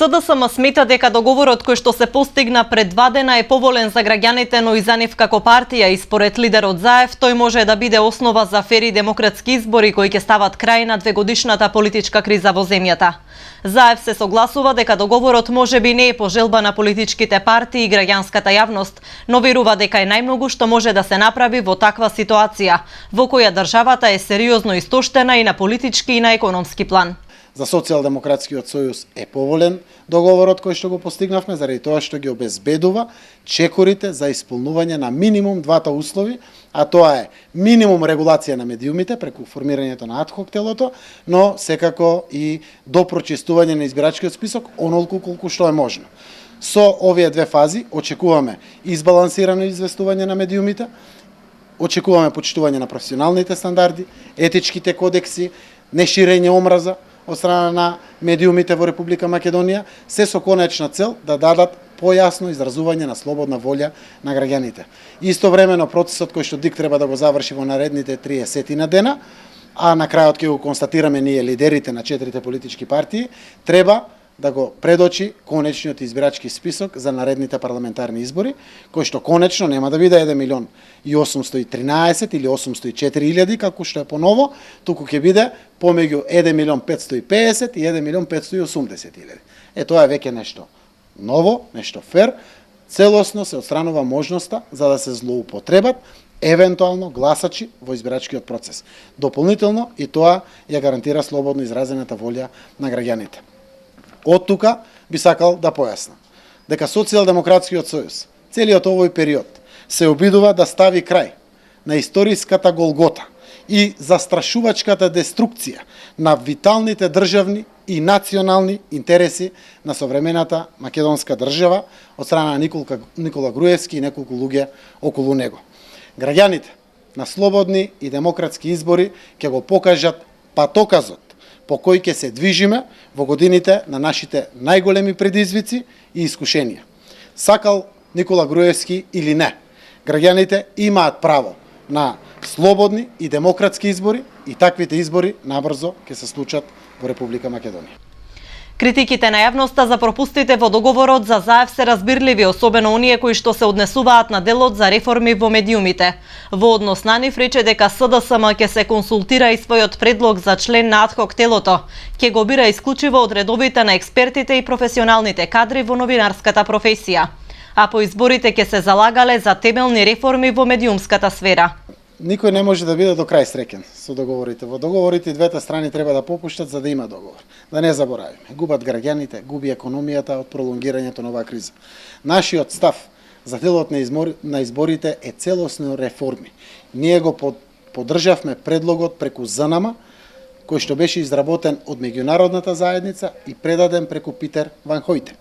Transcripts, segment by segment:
СДСМ смета дека договорот кој што се постигна пред 2 дена е поволен за граѓаните, но и за нив како партија, и според лидерот Заев, тој може да биде основа за фери демократски избори кои ќе стават крај на двегодишната политичка криза во земјата. Заев се согласува дека договорот можеби не е по желба на политичките партии и граѓанската јавност, но верува дека е најмногу што може да се направи во таква ситуација, во која државата е сериозно истоштена и на политички и на економски план. За Социјалдемократскиот сојуз е поволен договорот кој што го постигнавме, заради тоа што ги обезбедува чекорите за исполнување на минимум двата услови, а тоа е минимум регулација на медиумите преку формирањето на адхок телото, но секако и до прочистување на избирачкиот список онолку колку што е можно. Со овие две фази очекуваме избалансирано известување на медиумите, очекуваме почитување на професионалните стандарди, етичките кодекси, неширење омраза од страна на медиумите во Република Македонија, се со конечна цел да дадат појасно изразување на слободна волја на граѓаните. Истовремено процесот кој што ДИК треба да го заврши во наредните 30 на дена, а на крајот ќе го констатираме ние лидерите на 4 политички партии, треба да го предочи конечниот избирачки список за наредните парламентарни избори, кој што конечно нема да биде 1.813.000 или 804.000 како што е поново, туку ќе биде помеѓу 1.550.000 и 1.580.000. Тоа е веќе нешто ново, нешто фер, целосно се отстранува можноста за да се злоупотребат евентуално гласачи во избирачкиот процес. Дополнително и тоа ја гарантира слободно изразената волја на граѓаните. Од тука би сакал да појаснам дека Социјалдемократскиот сојуз целиот овој период се обидува да стави крај на историската голгота и застрашувачката деструкција на виталните државни и национални интереси на современата македонска држава од страна на Никола Груевски и неколку луѓе околу него. Граѓаните на слободни и демократски избори ќе го покажат патоказот по кој ќе се движиме во годините на нашите најголеми предизвици и искушенија. Сакал Никола Груевски или не, граѓаните имаат право на слободни и демократски избори и таквите избори набрзо ќе се случат во Република Македонија. Критиките на јавноста за пропустите во договорот за Заев се разбирливи, особено оние кои што се однесуваат на делот за реформи во медиумите. Во однос на нив рече дека СДСМ ќе се консултира и својот предлог за член на адхок телото. Ќе го бира исклучиво од редовите на експертите и професионалните кадри во новинарската професија. А по изборите ќе се залагале за темелни реформи во медиумската сфера. Никој не може да биде до крај среќен со договорите. Во договорите двете страни треба да попуштат за да има договор. Да не заборавиме, губат граѓаните, губи економијата од пролонгирањето на оваа криза. Нашиот став за делот на изборите е целосни реформи. Ние го поддржавме предлогот преку ЗНМ, кој што беше изработен од меѓународната заедница и предаден преку Питер Ван Хојте.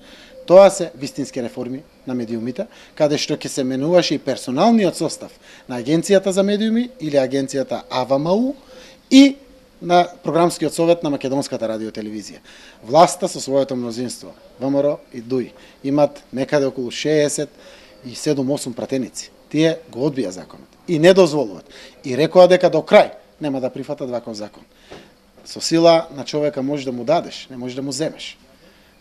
Тоа се вистински реформи на медиумите, каде што ќе се менуваше и персоналниот состав на Агенцијата за медиуми или Агенцијата АВМУ и на Програмскиот совет на Македонската радиотелевизија. Власта со своето мнозинство, ВМРО и ДУИ, имат некаде околу 67-8 пратеници. Тие го одбија законот и не дозволуваат. И рекоа дека до крај нема да прифатат ваков закон. Со сила на човека можеш да му дадеш, не можеш да му земеш.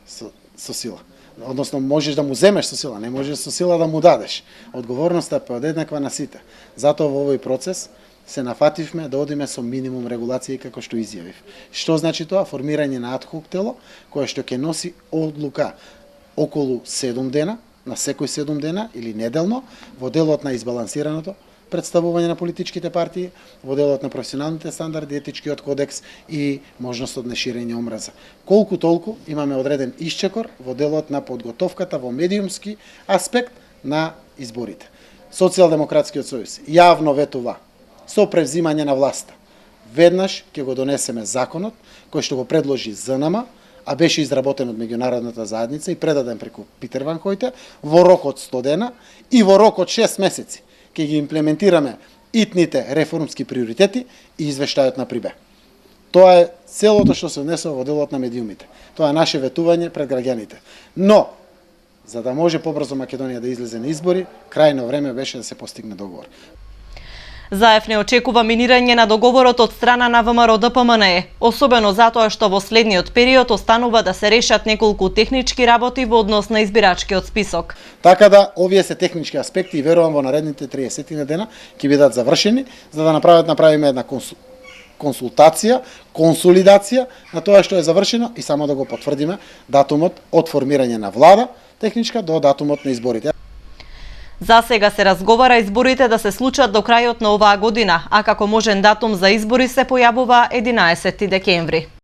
Со сила. Односно, можеш да му земеш со сила, не можеш со сила да му дадеш. Одговорноста е поеднаква на сите. Затоа во овој процес се нафативме да одиме со минимум регулации како што изјавив. Што значи тоа? Формирање на адхок тело, кое што ќе носи одлука околу 7 дена, на секој 7 дена или неделно, во делот на избалансираното представување на политичките партии, во делот на професионалните стандарди, етичкиот кодекс и можност од неширење омраза. Колку толку имаме одреден исчекор во делот на подготовката во медиумски аспект на изборите. Социјалдемократскиот сојуз јавно ветува со превзимање на власта. Веднаш ќе го донесеме законот кој што го предложи ЗНМ, а беше изработен од меѓународната заедница и предаден преку Питер Ван Хојте во рок од 100 дена и во рок од 6 месеци ќе ги имплементираме итните реформски приоритети и извештајот на ПРИБЕ. Тоа е целото што се внесува во делот на медиумите. Тоа е наше ветување пред граѓаните. Но, за да може побрзо Македонија да излезе на избори, крајно време беше да се постигне договор. Заев не очекува минирање на договорот од страна на ВМРО-ДПМНЕ, особено затоа што во следниот период останува да се решат неколку технички работи во однос на избирачкиот список. Така да, овие се технички аспекти и верувам во наредните 30 дена ќе бидат завршени, за да направиме една консултација, консолидација на тоа што е завршено и само да го потврдиме датумот од формирање на влада техничка до датумот на изборите. За сега се разговара изборите да се случат до крајот на оваа година, а како можен датум за избори се појавува 11 декември.